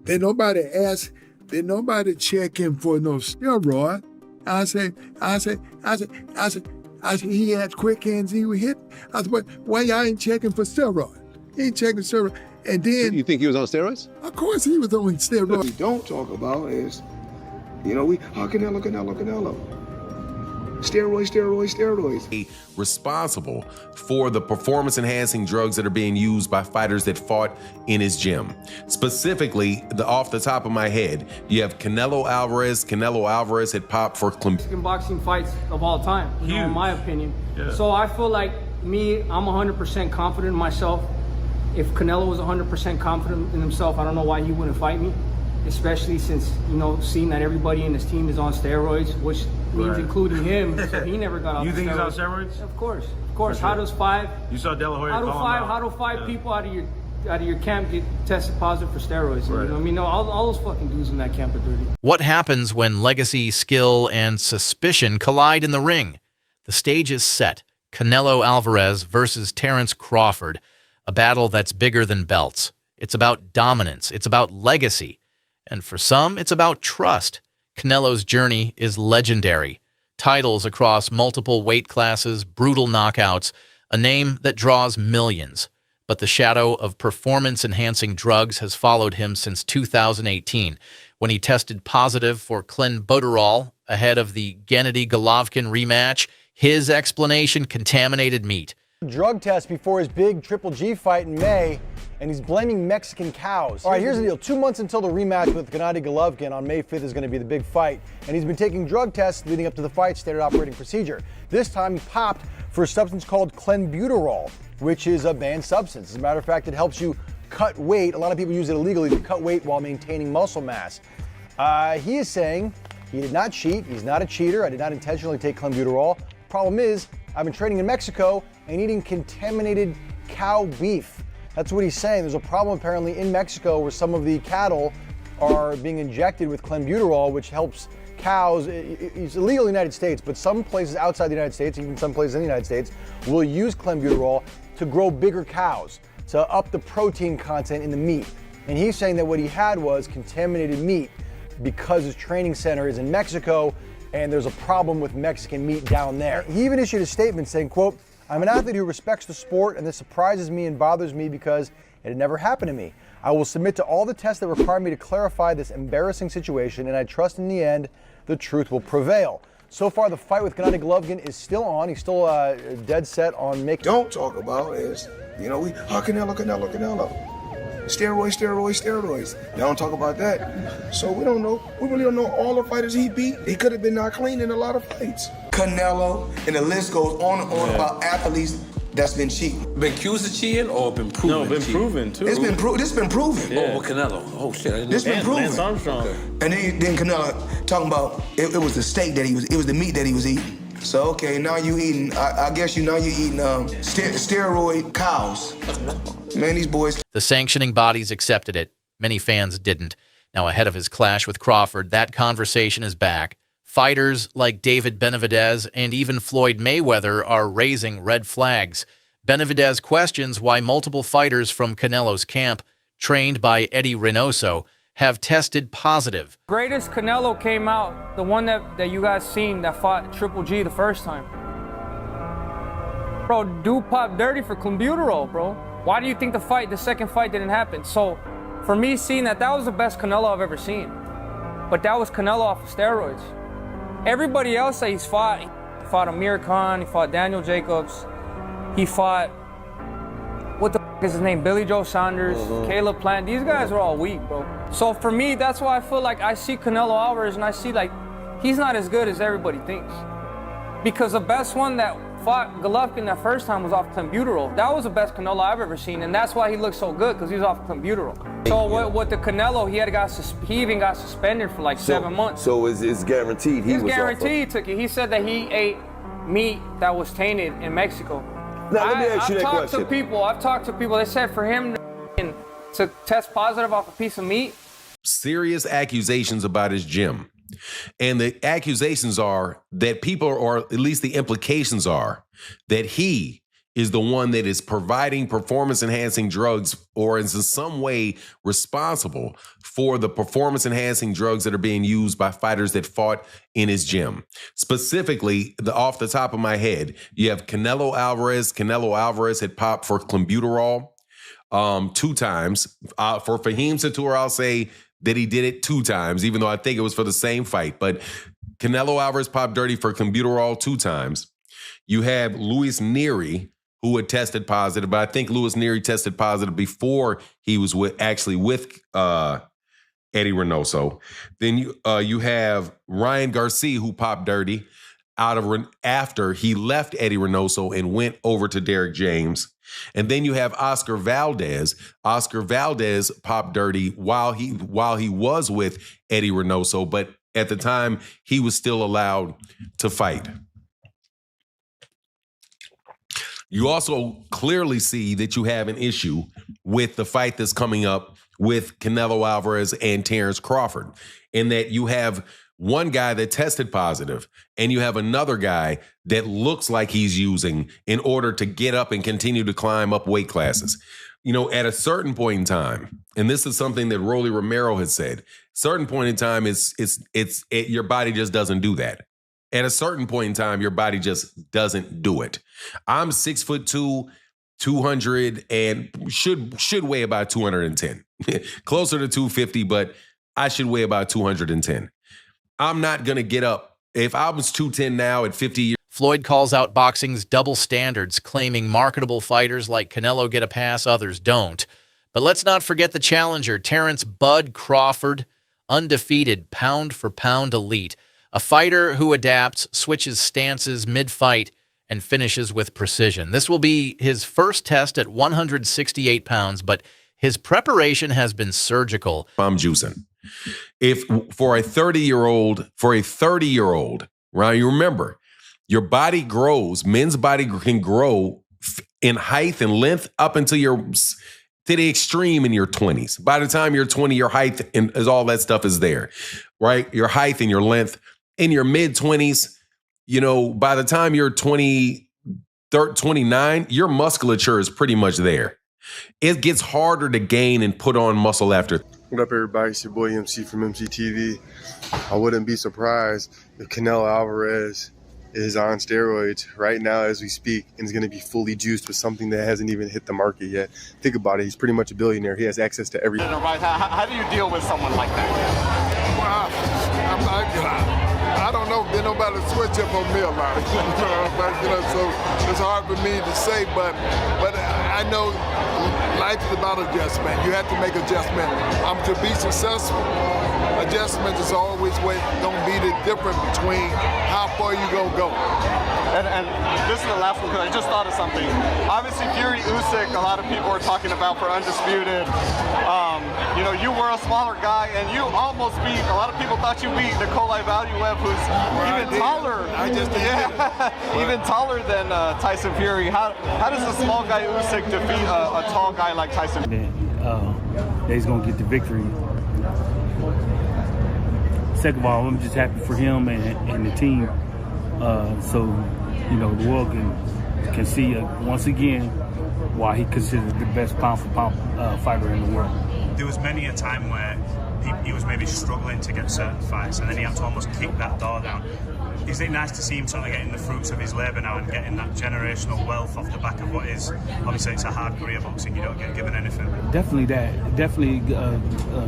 Did nobody check him for no steroid. I said, he had quick hands, he would hit. I said, why y'all ain't checking for steroid? He ain't checking steroid. And then... You think he was on steroids? Of course he was on steroids. What we don't talk about is, Canelo. Steroids. Responsible for the performance-enhancing drugs that are being used by fighters that fought in his gym. Specifically, off the top of my head, you have Canelo Alvarez. Canelo Alvarez had popped for boxing fights of all time, in my opinion. Yeah. So I feel like I'm 100% confident in myself. If Canelo was 100% confident in himself, I don't know why he wouldn't fight me. Especially since, seeing that everybody in his team is on steroids, which means including him, so he never got off. You think steroids. he's on steroids? Of course. How sure. does five? You saw De La Hoya How do five people out of your camp get tested positive for steroids? Right. You know what I mean? No, all those fucking dudes in that camp are dirty. What happens when legacy, skill, and suspicion collide in the ring? The stage is set. Canelo Alvarez versus Terence Crawford, a battle that's bigger than belts. It's about dominance. It's about legacy. And for some, it's about trust. Canelo's journey is legendary. Titles across multiple weight classes, brutal knockouts, a name that draws millions. But the shadow of performance-enhancing drugs has followed him since 2018, when he tested positive for clenbuterol ahead of the Gennady-Golovkin rematch. His explanation: contaminated meat. Drug test before his big Triple G fight in May, and he's blaming Mexican cows. All right, here's the deal. 2 months until the rematch with Gennady Golovkin on May 5th is going to be the big fight, and he's been taking drug tests leading up to the fight, standard operating procedure. This time he popped for a substance called clenbuterol, which is a banned substance. As a matter of fact, it helps you cut weight. A lot of people use it illegally to cut weight while maintaining muscle mass. He is saying he did not cheat. He's not a cheater. I did not intentionally take clenbuterol. Problem is, I've been training in Mexico and eating contaminated cow beef. That's what he's saying. There's a problem apparently in Mexico where some of the cattle are being injected with clenbuterol, which helps cows. It's illegal in the United States, but some places outside the United States, even some places in the United States, will use clenbuterol to grow bigger cows, to up the protein content in the meat. And he's saying that what he had was contaminated meat because his training center is in Mexico and there's a problem with Mexican meat down there. He even issued a statement saying, quote, "I'm an athlete who respects the sport, and this surprises me and bothers me because it had never happened to me. I will submit to all the tests that require me to clarify this embarrassing situation, and I trust in the end the truth will prevail." So far, the fight with Gennady Golovkin is still on. He's still dead set on making... Don't talk about is, Canelo. Steroids. They don't talk about that. So we don't know. We really don't know all the fighters he beat. He could have been not clean in a lot of fights. Canelo, and the list goes on and on about athletes that's been cheating. Been accused of cheating or been proven? No, been proven too. This been proven. Yeah. Oh, with Canelo. Oh shit, I didn't know. This been proven. Lance Armstrong. Okay. And then Canelo talking about it was the steak that it was the meat that he was eating. So okay, now you eating, I guess now you're eating steroid cows. Man, these boys. The sanctioning bodies accepted it. Many fans didn't. Now, ahead of his clash with Crawford, that conversation is back. Fighters like David Benavidez and even Floyd Mayweather are raising red flags. Benavidez questions why multiple fighters from Canelo's camp, trained by Eddie Reynoso, have tested positive. Greatest Canelo came out, the one that you guys seen that fought Triple G the first time. Bro, dude popped dirty for clenbuterol, bro. Why do you think the second fight didn't happen? So, for me seeing that was the best Canelo I've ever seen. But that was Canelo off of steroids. Everybody else that he fought Amir Khan, he fought Daniel Jacobs, he fought, what the f is his name, Billy Joe Saunders, Caleb Plant. These guys are all weak, bro. So for me, that's why I feel like I see Canelo Alvarez and I see like, he's not as good as everybody thinks. Because the best one that fought Golovkin that first time was off clenbuterol. That was the best Canelo I've ever seen, and that's why he looked so good, because he was off clenbuterol. So with the Canelo, he even got suspended for like 7 months. So it's guaranteed he was guaranteed took it. He said that he ate meat that was tainted in Mexico. Now let me ask you that question. I've talked to people. They said for him to test positive off a piece of meat. Serious accusations about his gym. And the accusations are that people, or at least the implications are, that he is the one that is providing performance-enhancing drugs or is in some way responsible for the performance-enhancing drugs that are being used by fighters that fought in his gym. Specifically, off the top of my head, you have Canelo Alvarez. Canelo Alvarez had popped for clenbuterol 2 times. For Fahim Satur, I'll say that he did it 2 times, even though I think it was for the same fight. But Canelo Alvarez popped dirty for clenbuterol 2 times. You have Luis Nery, who had tested positive, but I think Luis Nery tested positive before he was with Eddie Reynoso. Then you have Ryan Garcia, who popped dirty after he left Eddie Reynoso and went over to Derek James. And then you have Oscar Valdez. Oscar Valdez popped dirty while he was with Eddie Reynoso, but at the time he was still allowed to fight. You also clearly see that you have an issue with the fight that's coming up with Canelo Alvarez and Terrence Crawford, in that you have one guy that tested positive and you have another guy that looks like he's using in order to get up and continue to climb up weight classes. At a certain point in time, and this is something that Rolly Romero has said, certain point in time, your body just doesn't do that. At a certain point in time, your body just doesn't do it. I'm 6'2", 200, and should weigh about 210, closer to 250, but I should weigh about 210. I'm not gonna get up. If I was 210 now at 50 years. Floyd calls out boxing's double standards, claiming marketable fighters like Canelo get a pass, others don't. But let's not forget the challenger, Terrence Bud Crawford, undefeated pound-for-pound elite. A fighter who adapts, switches stances mid-fight, and finishes with precision. This will be his first test at 168 pounds, but his preparation has been surgical. I'm juicing. If for a 30-year-old, right, you remember, your body grows, men's body can grow in height and length up until to the extreme in your 20s. By the time you're 20, your height and all that stuff is there, right? Your height and your length. In your mid-20s, by the time you're 29, your musculature is pretty much there. It gets harder to gain and put on muscle after. What up, everybody? It's your boy MC from MCTV. I wouldn't be surprised if Canelo Alvarez is on steroids right now as we speak and is going to be fully juiced with something that hasn't even hit the market yet. Think about it. He's pretty much a billionaire. He has access to everything. How do you deal with someone like that? Well, I don't know. Did nobody switch up on me a lot, so it's hard for me to say. But I know life is about adjustment. You have to make adjustment. To be successful, adjustment is always going to be the difference between how far you gonna go. And this is the last one because I just thought of something. Obviously, Fury Usyk, a lot of people are talking about for undisputed. You were a smaller guy, and you almost beat. A lot of people thought you beat Nikolai Valuev, who's even taller. Even taller than Tyson Fury. How does a small guy Usyk defeat a tall guy like Tyson? He's gonna get the victory. Second of all, I'm just happy for him and the team. So the world can see once again why he considered the best pound-for-pound fighter in the world. There was many a time where he was maybe struggling to get certain fights, and then he had to almost kick that door down. Is it nice to see him sort of getting the fruits of his labour now and getting that generational wealth off the back of what is, obviously it's a hard career boxing, you don't get given anything. Definitely that. Definitely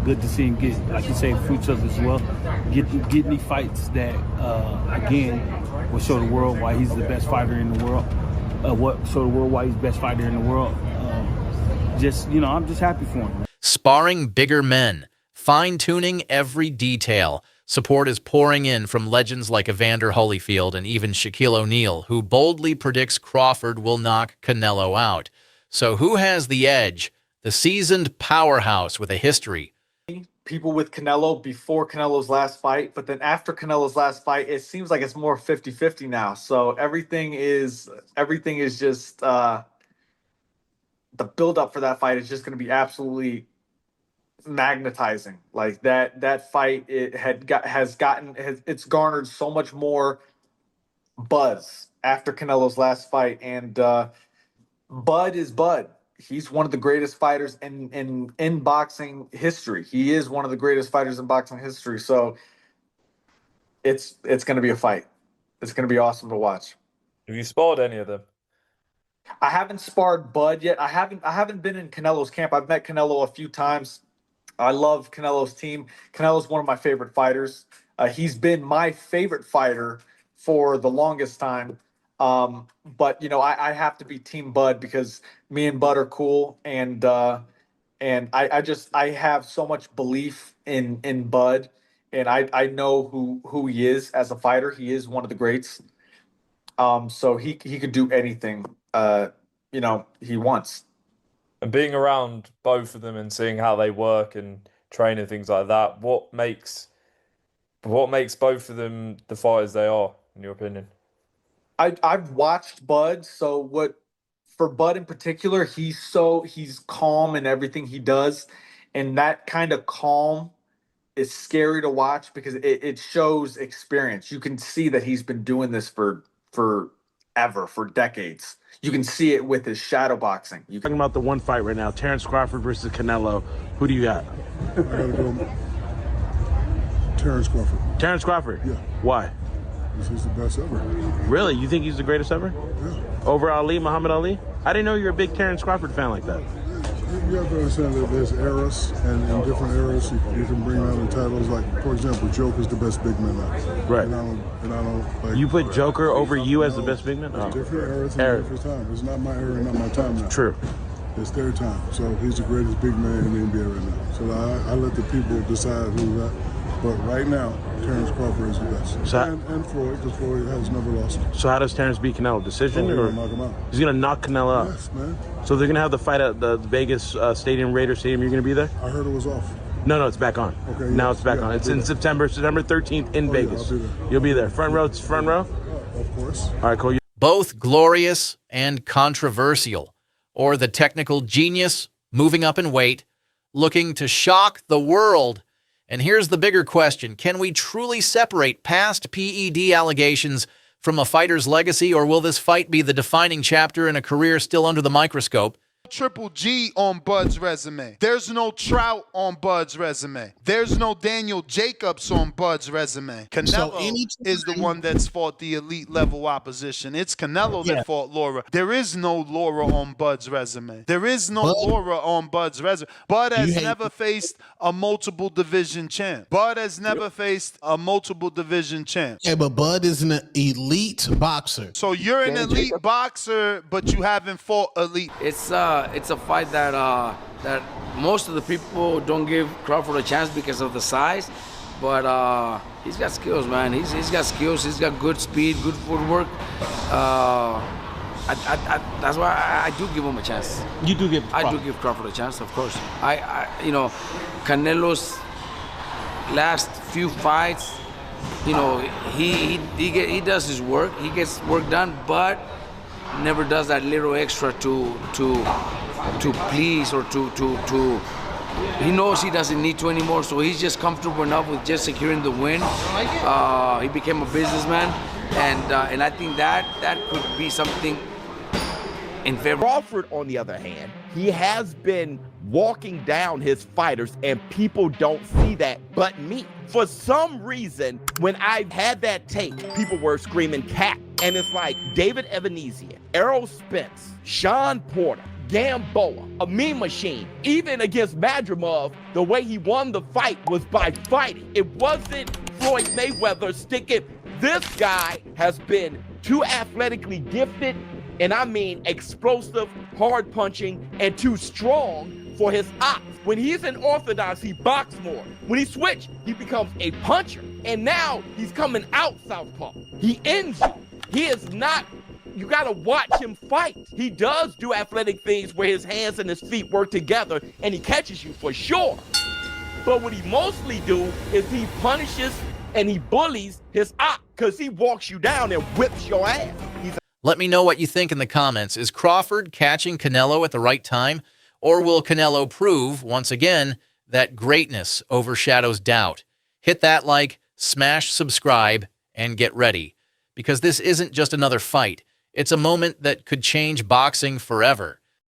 good to see him get, like you say, fruits of his wealth. Get me fights that, again, will show the world why he's the best fighter in the world. Show the world why he's the best fighter in the world. I'm just happy for him. Sparring bigger men, fine-tuning every detail. Support is pouring in from legends like Evander Holyfield and even Shaquille O'Neal, who boldly predicts Crawford will knock Canelo out. So who has the edge? The seasoned powerhouse with a history. People with Canelo before Canelo's last fight, but then after Canelo's last fight, it seems like it's more 50-50 now. So everything is just the build-up for that fight is just going to be absolutely magnetizing. Like that fight, it's garnered so much more buzz after Canelo's last fight, and Bud is Bud. He's one of the greatest fighters in boxing history. He is one of the greatest fighters in boxing history. So it's going to be a fight. It's going to be awesome to watch. Have you sparred any of them? I haven't sparred Bud yet. I haven't been in Canelo's camp. I've met Canelo a few times. I love Canelo's team. Canelo's one of my favorite fighters. He's been my favorite fighter for the longest time. But you know, I have to be Team Bud because me and Bud are cool, and I have so much belief in Bud, and I know who he is as a fighter. He is one of the greats. So he could do anything you know, he wants. And being around both of them and seeing how they work and train and things like that, what makes both of them the fighters they are, in your opinion? I've watched Bud, so what for Bud in particular, he's calm in everything he does, and that kind of calm is scary to watch because it shows experience. You can see that he's been doing this for decades. You can see it with his shadow boxing. You talking about the one fight right now, Terrence Crawford versus Canelo. Who do you got? I gotta go Terrence Crawford. Terrence Crawford? Yeah. Why? He's the best ever. Really? You think he's the greatest ever? Yeah. Over Ali, Muhammad Ali? I didn't know you were a big Terrence Crawford fan like that. You have to understand that there's eras, and in different eras, you can bring out the titles. Like, for example, Joker's the best big man now. Right. And I don't like. You put Joker over you as the best big man? Oh. Different eras and different time. It's not my era, not my time now. True. It's their time. So he's the greatest big man in the NBA right now. So I let the people decide who that. But right now, Terrence Crawford is the best. So and Floyd, because Floyd has never lost. So how does Terrence beat Canelo? Decision? He's or gonna knock him out. He's going to knock Canelo out? Yes, man. So they're going to have the fight at the Vegas Stadium, Raider Stadium. You're going to be there? I heard it was off. No, it's back on. Okay. Now yes, it's back on. It's in September 13th in Vegas. Yeah, I'll be there. You'll be there. Front row? Front row? Of course. All right, cool. Both glorious and controversial, or the technical genius moving up in weight, looking to shock the world. And here's the bigger question. Can we truly separate past PED allegations from a fighter's legacy, or will this fight be the defining chapter in a career still under the microscope? Triple G on Bud's resume. There's no Trout on Bud's resume. There's no Daniel Jacobs on Bud's resume. Canelo is the one that's fought the elite level opposition. It's Canelo that fought Laura. There is no Laura on Bud's resume. There is no Laura on Bud's resume. Bud has never faced a multiple division champ. Bud has never faced a multiple division champ. Yeah, but Bud is an elite boxer. So you're an elite boxer, but you haven't fought elite. It's a fight that that most of the people don't give Crawford a chance because of the size, but he's got skills, man. He's got skills. He's got good speed, good footwork. That's why I do give him a chance. You do give? I do give Crawford a chance, of course. You know, Canelo's last few fights, you know, he does his work. He gets work done, but never does that little extra to please or to he knows he doesn't need to anymore, so he's just comfortable enough with just securing the win. He became a businessman, and I think that could be something in favor. Crawford, on the other hand, he has been walking down his fighters, and people don't see that but me. For some reason, when I had that tape, people were screaming cat. And it's like David Evander, Errol Spence, Sean Porter, Gamboa, a meme machine. Even against Madrimov, the way he won the fight was by fighting. It wasn't Floyd Mayweather sticking. This guy has been too athletically gifted, and I mean explosive, hard punching, and too strong for his ops. When he's in orthodox, he boxes more. When he switched, he becomes a puncher. And now he's coming out southpaw. He ends you. He is not, you gotta watch him fight. He does do athletic things where his hands and his feet work together, and he catches you for sure. But what he mostly do is he punishes and he bullies his op, because he walks you down and whips your ass. Let me know what you think in the comments. Is Crawford catching Canelo at the right time? Or will Canelo prove, once again, that greatness overshadows doubt? Hit that like, smash subscribe, and get ready. Because this isn't just another fight. It's a moment that could change boxing forever.